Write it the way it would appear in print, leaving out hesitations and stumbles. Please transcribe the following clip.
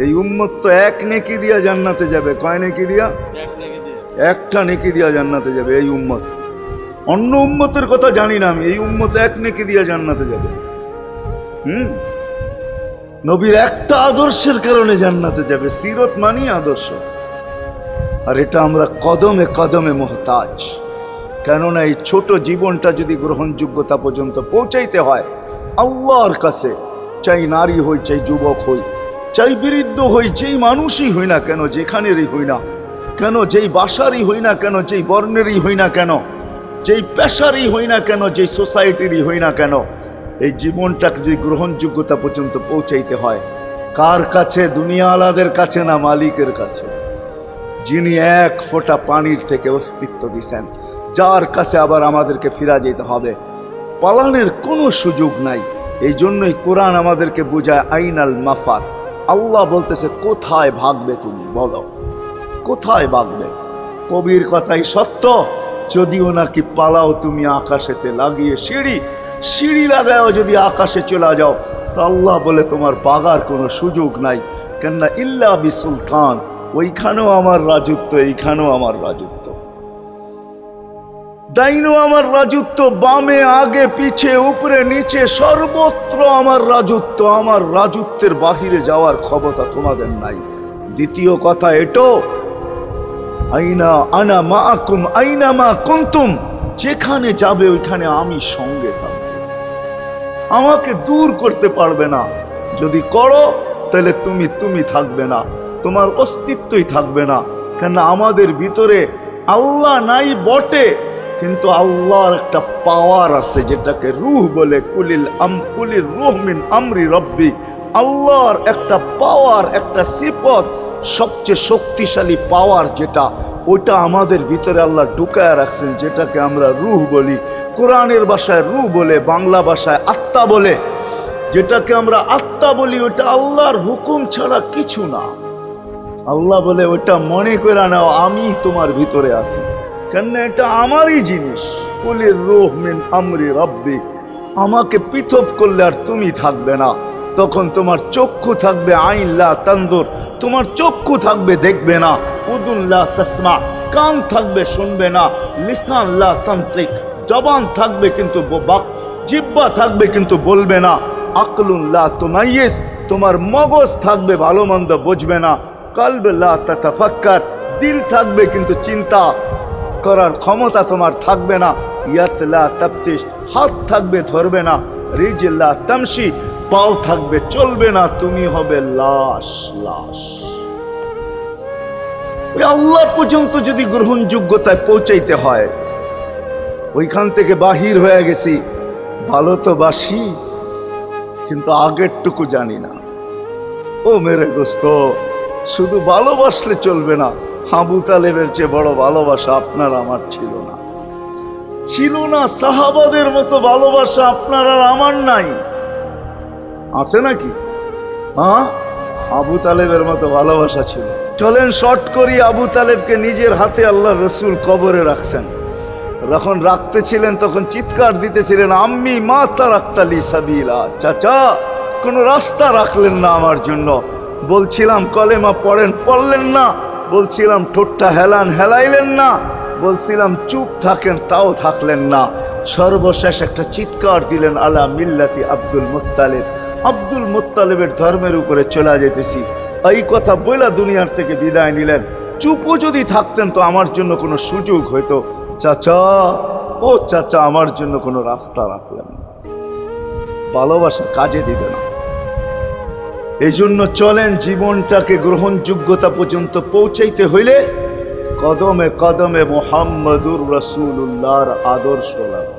এই উম্মত তো এক নেকি দিয়া জান্নাতে যাবে। কয় নেকি দিয়া? একটা নেকি দিয়া জান্নাতে যাবে এই উম্মত। অন্য উম্মতের কথা জানি না আমি, এই উম্মত এক নেকি দিয়া জান্নাতে যাবে। নবীর একটা আদর্শের কারণে জান্নাতে যাবে। সিরত মানি আদর্শ, আর এটা আমরা কদমে কদমে মুহতাজ। কেননা এই ছোট জীবনটা যদি গ্রহণযোগ্যতা পর্যন্ত পৌঁছাইতে হয় আল্লাহর কাছে, চাই নারী হই, চাই যুবক হই, চাই বৃদ্ধ হই, যেই মানুষই হই না কেন, যেখানেরই হই না কেন, যেই বাসারই হই না কেন, যেই বর্ণেরই হই না কেন, যেই পেশারই হই না কেন, যেই সোসাইটিরই হই না কেন, এই জীবনটাকে যদি গ্রহণযোগ্যতা পর্যন্ত পৌঁছাইতে হয় কার কাছে? দুনিয়াওয়ালাদের কাছে না, মালিকের কাছে, যিনি এক ফোঁটা পানির থেকে অস্তিত্ব দিছেন, যার কাছে আবার আমাদেরকে ফিরা যেতে হবে। পালানের কোনো সুযোগ নাই। এই জন্যই কোরআন আমাদেরকে বোঝায় আইনাল মাফার। আল্লাহ বলতেছে কোথায় ভাগবে তুমি, বলো কোথায় ভাগবে? কবির কথাই সত্য, যদিও নাকি পালাও তুমি আকাশেতে লাগিয়ে সিঁড়ি, সিঁড়ি লাগাও যদি আকাশে চলে যাও, তো আল্লাহ বলে তোমার বাগার কোনো সুযোগ নাই। কেননা ইল্লা বিসুলতান, ওইখানেও আমার রাজত্ব, এইখানেও আমার রাজত্ব, ডাইনো আমার রাজত্ব, বামে আগে পিছে উপরে নিচে সর্বত্র আমার রাজত্ব। আমার রাজত্বের বাহিরে যাওয়ার ক্ষমতা তোমাদের নাই। দ্বিতীয় কথা এটো, আইনা আনা মাআকুম আইনা মা কুনতুম, যেখানে যাবে ওইখানে আমি সঙ্গে থাকব, আমাকে দূর করতে পারবে না। যদি করো তাহলে তুমি থাকবে না, তোমার অস্তিত্বই থাকবে না। কেন আমাদের ভিতরে আল্লাহ নাই বটে, কিন্তু আল্লাহর একটা পাওয়ার আছে যেটাকে রূহ বলে। কুলির রূহ মিন আমরি রব্বি, আল্লাহর একটা পাওয়ার, একটা সিফত, সবচেয়ে শক্তিশালী পাওয়ার যেটা, ওটা আমাদের ভিতরে আল্লাহ ঢুকায় রাখছেন, যেটাকে আমরা রূহ বলি। কোরআনের ভাষায় রূহ বলে, বাংলা ভাষায় আত্মা বলে। যেটাকে আমরা আত্মা বলি ওটা আল্লাহর হুকুম ছাড়া কিছু না। আল্লাহ বলে ওটা মনে করে নাও আমি তোমার ভিতরে আছি, কেন এটা আমারই জিনিস। কুলির রূহ মিন আমরি রব্বি, আমাকে পৃথক করলে আর তুমি থাকবে না। তখন তোমার চক্ষু থাকবে আইন লা তানজুর, তোমার চক্ষু থাকবে দেখবে না। উদুন লা তাসমা, কান থাকবে শুনবে না। লিসান লা তান্তিক, জবান থাকবে কিন্তু জিহ্বা থাকবে কিন্তু বলবে না। আকলুন লা তুমাইয়িজ, তোমার মগজ থাকবে ভালো মন্দ বুঝবে না। কলব লা তাতাফাক্কার, দিল থাকবে কিন্তু চিন্তা করার ক্ষমতা তোমার থাকবে না। ইয়াত লা তাফতিশ, হাত থাকবে ধরবে না। রিজল লা তামশি, পাও থাকবে চলবে না। তুমি হবে লাশ। ওই আল্লাহ পর্যন্ত যদি গ্রহণযোগ্যতায় পৌঁছাইতে হয়, ওইখান থেকে বাহির হয়ে গেছি। ভালো তো বাসি, কিন্তু আগেরটুকু জানি না। ও মেরে দোস্ত, শুধু ভালোবাসলে চলবে না। আবু তালেবের চেয়ে বড় ভালোবাসা আপনার আমার ছিল না। সাহাবাদের মতো ভালোবাসা আপনার আর আমার নাই। আছে নাকি? হ্যাঁ, আবু তালেবের মতো ভালোবাসা ছিল। চলেন শর্ট করি। আবু তালেবকে নিজের হাতে আল্লাহ রসুল কবরে রাখছেন। যখন রাখতেছিলেন তখন চিৎকার দিতেছিলেন, আম্মি মা তারাক্তালি সাবিলা, চাচা কোন রাস্তা রাখলেন না আমার জন্য। বলছিলাম কলেমা পড়েন, পড়লেন না। বলছিলাম ঠোঁটটা হেলান, হেলাইলেন না। বলছিলাম চুপ থাকেন, তাও থাকলেন না। সর্বশেষ একটা চিৎকার দিলেন, আলা মিল্লাতি আব্দুল মুত্তালিব, আব্দুল মুত্তালিবের ধর্মের উপরে চলে যেতেছি। এই কথা বইলা দুনিয়ার থেকে বিদায় নিলেন। চুপও যদি থাকতেন তো আমার জন্য কোনো সুযোগ হইতো। চাচা, ও চাচা, আমার জন্য কোনো রাস্তা রাখলেন না। ভালোবাসা কাজে দিবে না। এই জন্য চলেন, জীবনটাকে গ্রহণযোগ্যতা পর্যন্ত পৌঁছাইতে হইলে কদমে কদমে মুহাম্মদুর রাসূলুল্লাহর আদর্শ লাগবে।